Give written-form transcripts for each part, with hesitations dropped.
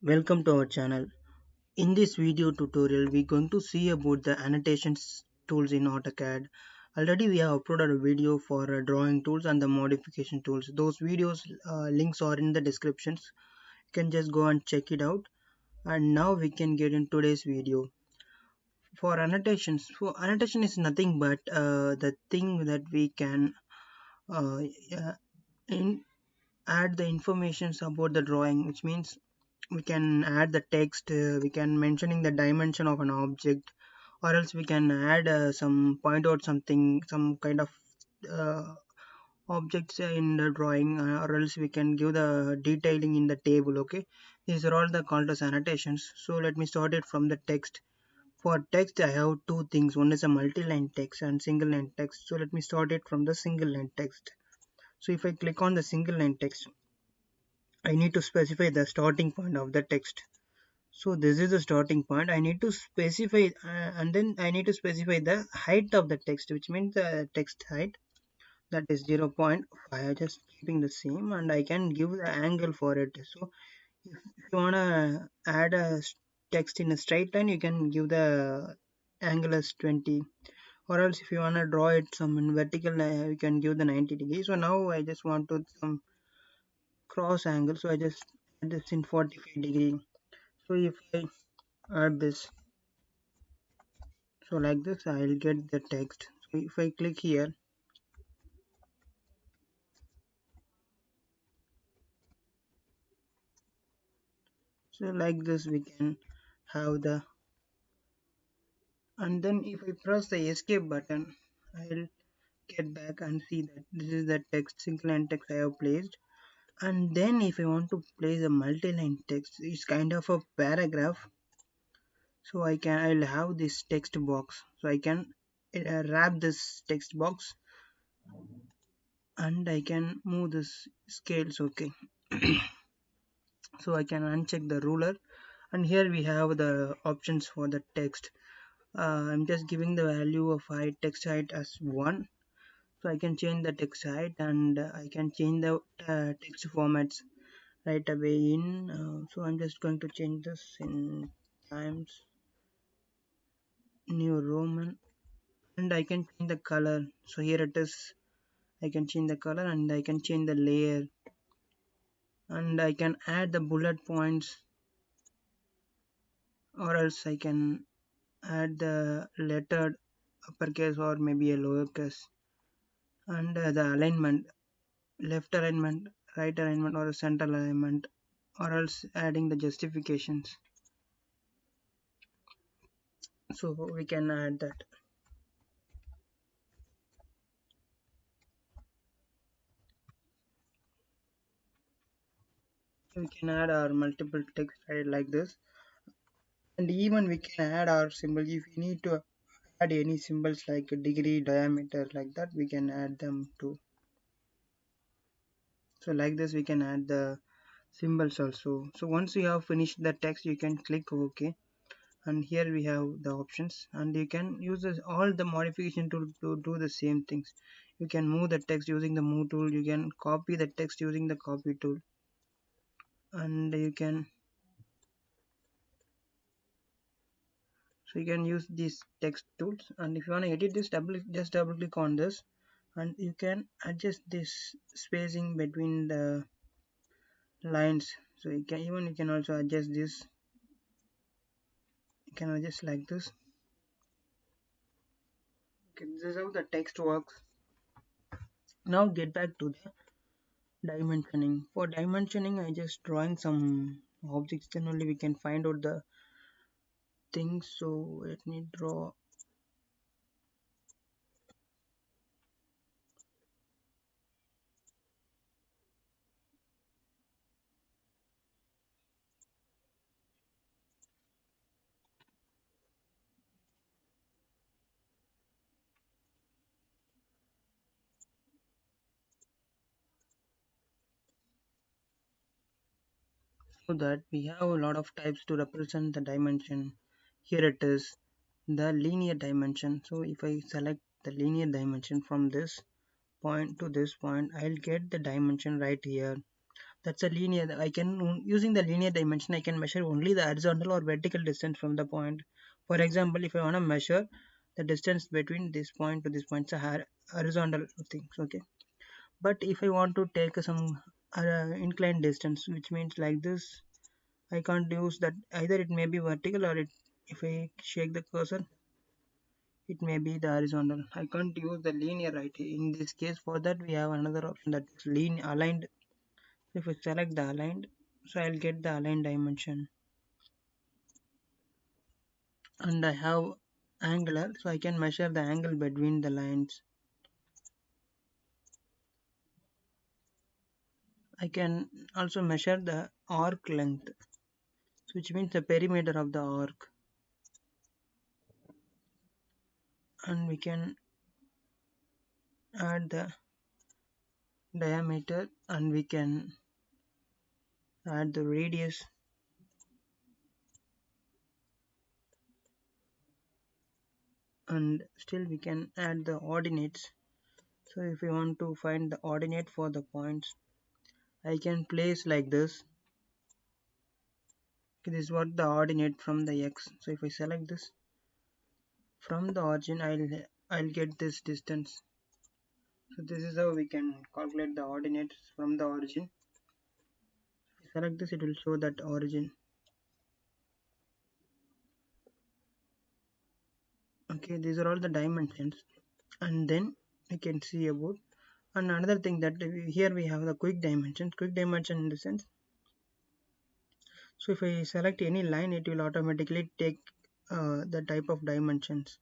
Welcome to our channel. In this video tutorial, we're going to see about the annotations tools in Autocad. Already we have uploaded a video for drawing tools and the modification tools. Those videos links are in the descriptions. You can just go and check it out. And now we can get in today's video. For annotations, annotation is nothing but the thing that we can uh, uh, in, add the informations about the drawing, which means we can add the text, we can mentioning the dimension of an object, or else we can add some point out something, some kind of uh, objects in the drawing, or else we can give the detailing in the table. Okay, these are all the called as annotations. So let me start it from the text. For text I have two things, one is a multi-line text and single line text. So let me start it from the single line text. So if I click on the single line text, I need to specify the starting point of the text. So this is the starting point. I need to specify and then I need to specify the height of the text, which means the text height, that is 0.5, just keeping the same, and I can give the angle for it. So if you want to add a text in a straight line, you can give the angle as 20, or else if you want to draw it some in vertical, you can give the 90 degrees. So now I just want to some cross angle, so I just add this in 45 degree. So if I add this, so like this I'll get the text. So if I click here, so like this we can have the, and then if I press the escape button, I'll get back and see that this is the text, single line text I have placed. And then if I want to place a multi-line text, it's kind of a paragraph. So I'll have this text box, so I can wrap this text box, and I can move this scales. Okay. So I can uncheck the ruler, and here we have the options for the text. I'm just giving the value of height, text height as 1. So I can change the text height, and I can change the text formats right away in. So I'm just going to change this in Times New Roman, and I can change the color. So here it is. I can change the color, and I can change the layer, and I can add the bullet points, or else I can add the lettered uppercase or maybe a lowercase, and the alignment, left alignment, right alignment, or center alignment, or else adding the justifications. So we can add that. We can add our multiple text right like this, and even we can add our symbol. If we need to add any symbols like degree, diameter, like that, we can add them too. So like this we can add the symbols also. So once you have finished the text, you can click OK, and here we have the options, and you can use all the modification tool to do the same things. You can move the text using the move tool, you can copy the text using the copy tool, and you can use these text tools. And if you want to edit this, just double click on this, and you can adjust this spacing between the lines. So you can also adjust this, you can adjust like this. Okay, this is how the text works. Now get back to the dimensioning. For dimensioning, I just drawing some objects, then only we can find out the things. So let me draw. So that we have a lot of types to represent the dimension. Here it is, the linear dimension. So if I select the linear dimension from this point to this point, I'll get the dimension right here. That's a linear. I can, using the linear dimension, I can measure only the horizontal or vertical distance from the point. For example, if I want to measure the distance between this point to this point, it's a horizontal things, okay. But if I want to take some inclined distance, which means like this, I can't use that. Either it may be vertical, or if I shake the cursor, it may be the horizontal. I can't use the linear right here. In this case, for that we have another option, that's aligned. If I select the aligned, so I'll get the aligned dimension. And I have angular, so I can measure the angle between the lines. I can also measure the arc length, which means the perimeter of the arc. And we can add the diameter, and we can add the radius, and still we can add the ordinates. So if we want to find the ordinate for the points, I can place like this. Okay, this is what the ordinate from the x. So if I select this from the origin, I'll get this distance. So this is how we can calculate the ordinates from the origin. If you select this, it will show that origin. Okay, these are all the dimensions, and then we can see about. And another thing that here we have the quick dimension. Quick dimension in the sense. So if I select any line, it will automatically take the type of dimensions.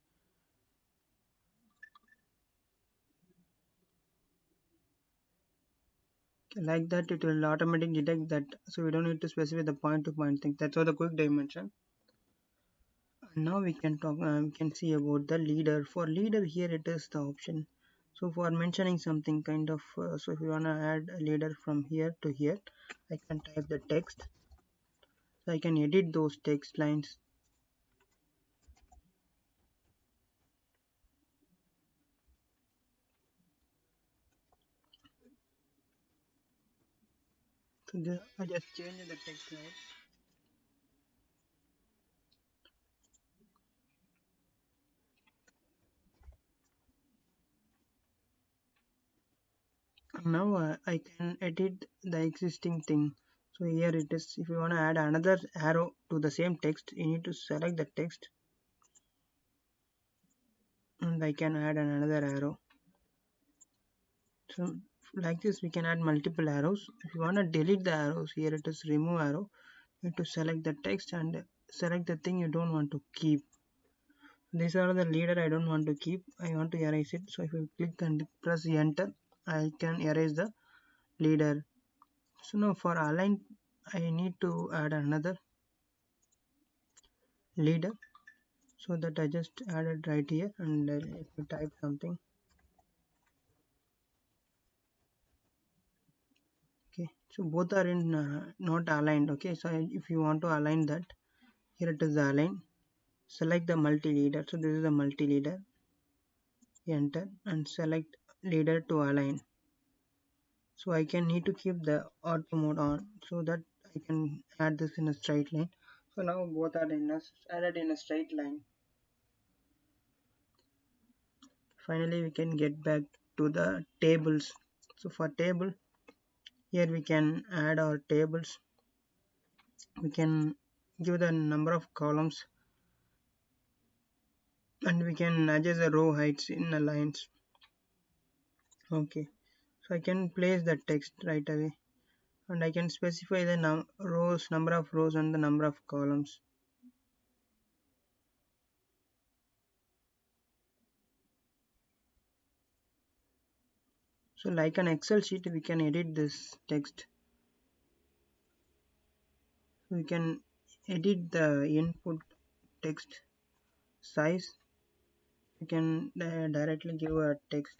Like that, it will automatically detect that, so we don't need to specify the point to point thing. That's all the quick dimension. And now we can talk, we can see about the leader. For leader, here it is the option. So for mentioning something kind of, so if you want to add a leader from here to here, I can type the text. So I can edit those text lines. So I just change the text line. Now I can edit the existing thing. So here it is. If you want to add another arrow to the same text, you need to select the text, and I can add another arrow. So like this we can add multiple arrows. If you want to delete the arrows, here it is remove arrow. You need to select the text and select the thing you don't want to keep. These are the leader I don't want to keep. I want to erase it. So if you click and press enter, I can erase the leader. So now for align, I need to add another leader. So that I just added right here, and if you type something, okay, so both are in not aligned. Okay, so if you want to align that, here it is align. Select the multi leader. So this is the multi leader. Enter and select leader to align. So I can need to keep the auto mode on, so that I can add this in a straight line. So now both are added in a straight line. Finally we can get back to the tables. So for table, here we can add our tables. We can give the number of columns, and we can adjust the row heights in the lines. Okay, so I can place the text right away, and I can specify the number of rows and the number of columns. So like an Excel sheet, we can edit this text. We can edit the input text size. We can directly give a text.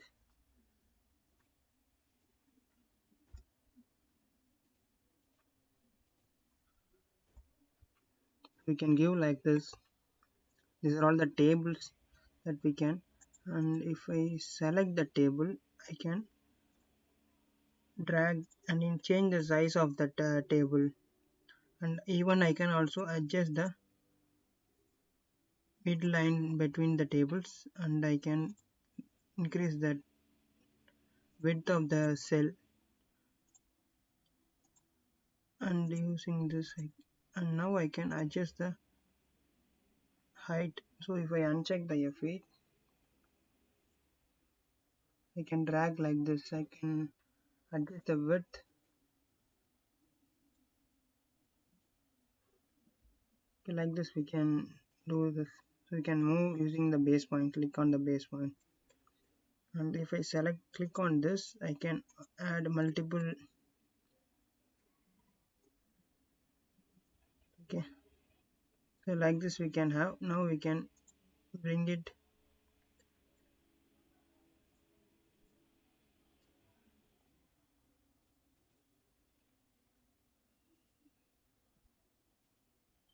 We can give like this. These are all the tables that we can. And if I select the table, I can drag and then change the size of that table, and even I can also adjust the midline between the tables, and I can increase the width of the cell, and using this and now I can adjust the height. So if I uncheck the F8, I can drag like this. I can adjust the width. Okay, like this we can do this. So we can move using the base point. Click on the base point, and if I select click on this, I can add multiple. Okay, so like this we can have. Now we can bring it,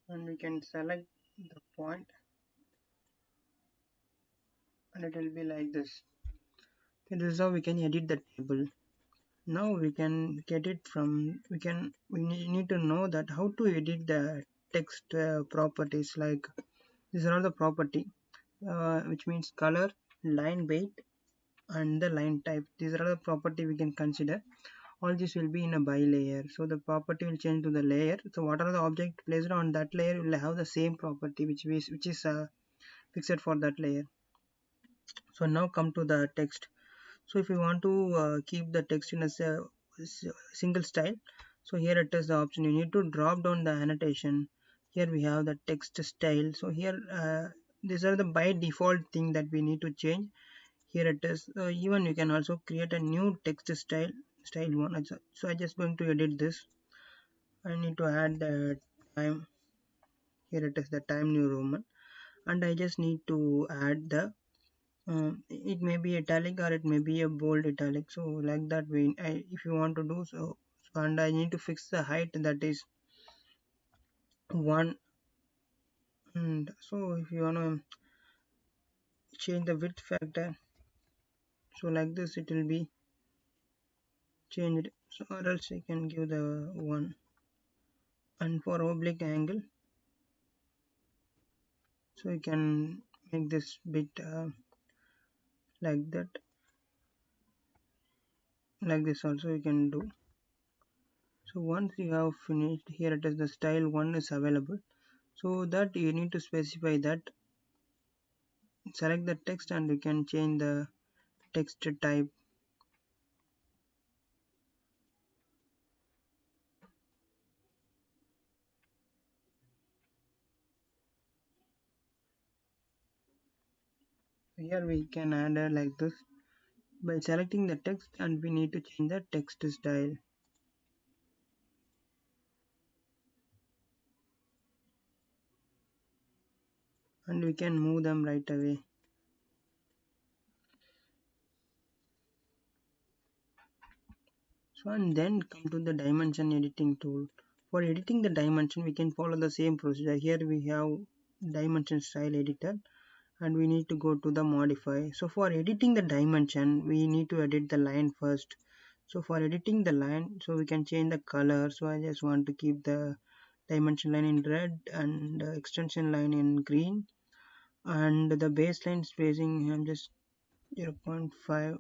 and we can select the point, and it will be like this. Okay, this is how we can edit the table. Now we can get it from, we need to know that how to edit the text properties. Like these are all the property, which means color, line weight, and the line type. These are the property we can consider. All this will be in a by layer, so the property will change to the layer. So what are the object placed on that layer will have the same property which is fixed for that layer. So now come to the text. So if you want to keep the text in a single style, so here it is the option. You need to drop down the annotation. Here we have the text style. So here these are the by default thing that we need to change. Here it is. Even you can also create a new text style one. So I just going to edit this. I need to add the time. Here it is the time new Roman, and I just need to add the it may be italic or it may be a bold italic. So like that way, if you want to do so, and I need to fix the height, that is 1. And so if you want to change the width factor, so like this it will be changed. So or else you can give the 1. And for oblique angle, so you can make this bit like that. Like this also you can do. So once you have finished, here it is the style 1 is available. So that you need to specify that, select the text, and you can change the text type. Here we can add like this by selecting the text, and we need to change the text style, and we can move them right away. So and then come to the dimension editing tool. For editing the dimension, we can follow the same procedure. Here we have dimension style editor, and we need to go to the modify. So for editing the dimension, we need to edit the line first. So for editing the line, so we can change the color. So I just want to keep the dimension line in red and extension line in green, and the baseline spacing I'm just 0.5.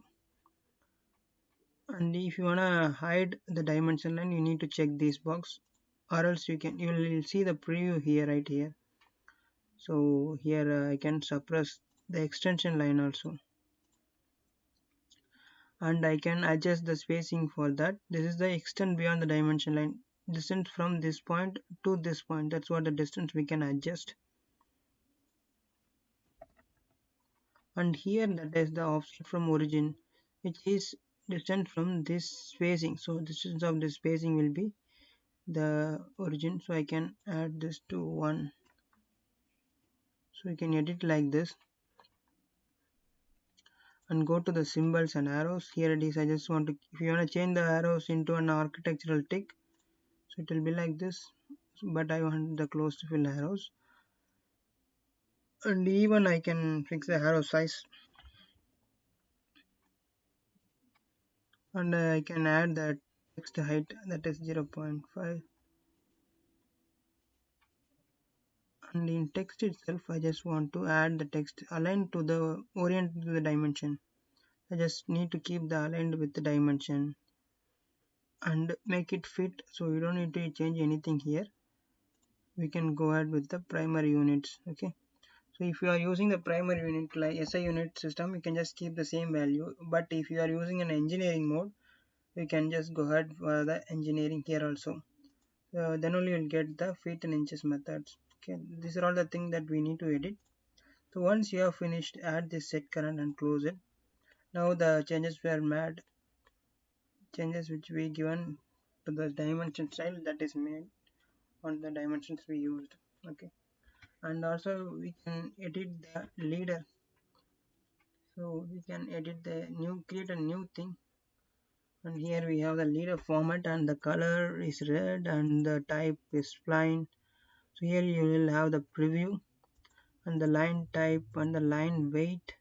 And if you wanna hide the dimension line, you need to check this box, or else you will see the preview here, right here. So here I can suppress the extension line also, and I can adjust the spacing for that. This is the extent beyond the dimension line, distance from this point to this point. That's what the distance we can adjust. And here that is the offset from origin, which is distance from this spacing. So distance of this spacing will be the origin. So I can add this to 1. So you can edit like this, and go to the symbols and arrows. Here it is. I just want to, if you want to change the arrows into an architectural tick, so it will be like this, but I want the close to fill arrows. And even I can fix the arrow size. and I can add the text height, that is 0.5. And in text itself I just want to add the text aligned to the orient to the dimension. I just need to keep the aligned with the dimension and make it fit, so you don't need to change anything here. We can go ahead with the primary units. Okay, so if you are using the primary unit like SI unit system, you can just keep the same value, but if you are using an engineering mode, we can just go ahead for the engineering here also. Then only you'll get the feet and inches methods. Okay, these are all the things that we need to edit. So once you have finished, add this set current and close it. Now the changes were made, changes which we given to the dimension style that is made on the dimensions we used. Okay, and also we can edit the leader. So we can edit the new, create a new thing, and here we have the leader format and the color is red and the type is plain. So here you will have the preview and the line type and the line weight,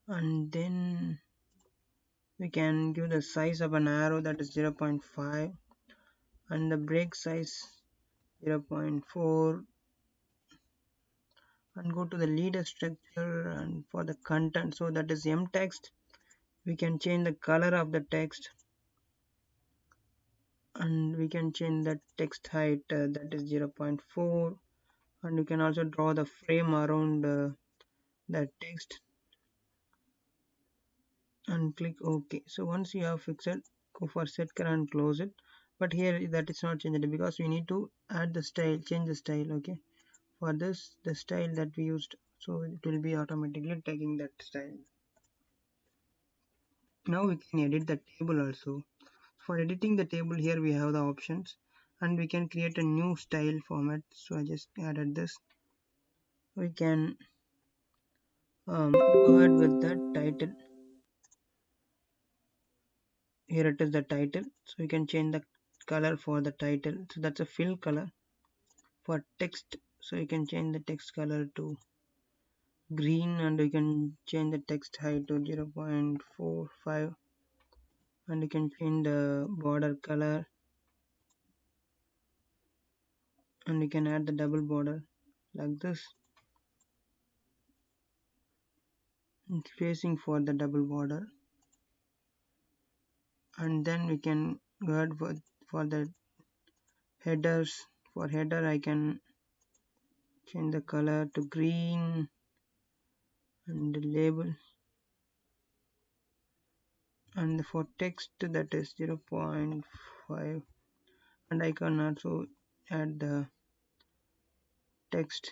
and then we can give the size of an arrow, that is 0.5, and the break size 0.4, and go to the leader structure, and for the content, so that is m text, we can change the color of the text, and we can change the text height, that is 0.4, and you can also draw the frame around the text and click OK. So once you have fixed it, go for set color and close it. But here that is not changed because we need to add the style, change the style. Okay, for this the style that we used, so it will be automatically taking that style. Now we can edit the table also. For editing the table, here we have the options, and we can create a new style format. So I just added this. We can go ahead with the title. Here it is the title, so we can change the color for the title, so that's a fill color. For text, so you can change the text color to green, and you can change the text height to 0.45, and you can change the border color, and you can add the double border like this, and spacing for the double border. And then we can go ahead for the headers. For header I can change the color to green, and the label, and for text that is 0.5, and I can also add the text,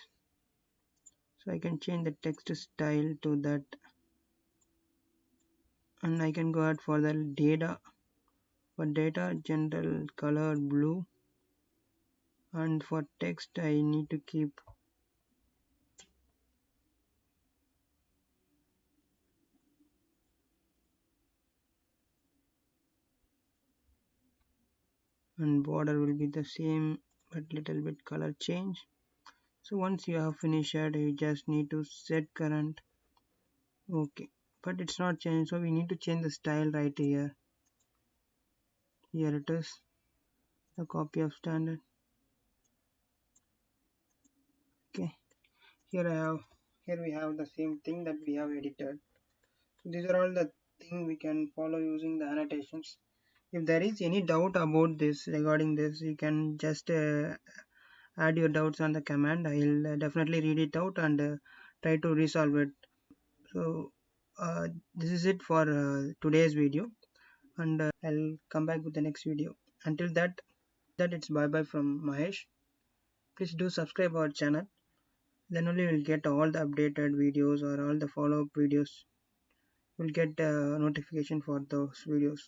so I can change the text style to that, and I can go ahead for the data. For data, general color blue, and for text I need to keep and border will be the same but little bit color change. So once you have finished it, you just need to set current. Okay, but it's not changed, so we need to change the style right here. Here it is, the copy of standard. Okay, here we have the same thing that we have edited. So these are all the things we can follow using the annotations. If there is any doubt about this, regarding this, you can just add your doubts on the command. I'll definitely read it out and try to resolve it. So this is it for today's video, and I'll come back with the next video. Until that, it's bye bye from Mahesh. Please do subscribe our channel, then only you'll get all the updated videos or all the follow-up videos. You'll get notification for those videos.